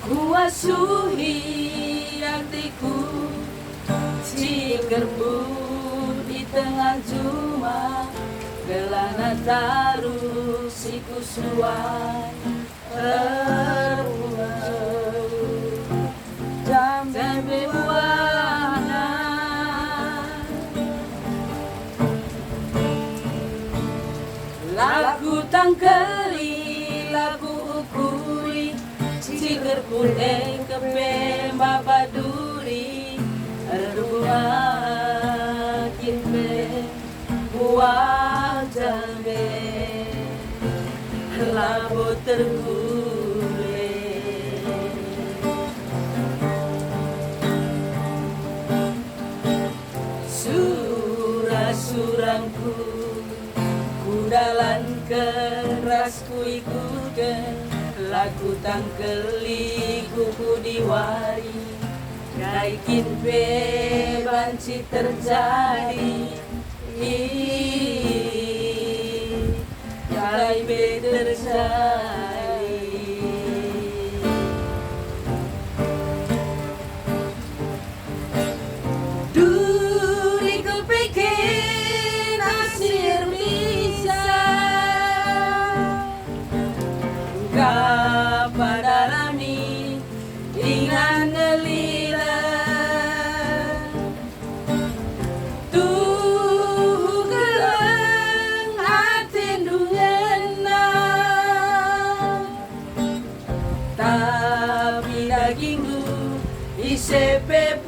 Kuasuhi hatiku, cikerbu di tengah juma, gelana taruh siku suai jambe buana lagu tangkeli lagu ukuri ciker pune kepe babaduri rumah kimbe buah jambe labu tergule surang-surangku kudalan keras ku ikutkan lagu tangkeli kuku diwari kaikin pe banci terjadi kai be terjadi duriku bikin asir bisa gak pada lami ingan ngelila tuh geleng hati dungena tapi dagingku isepe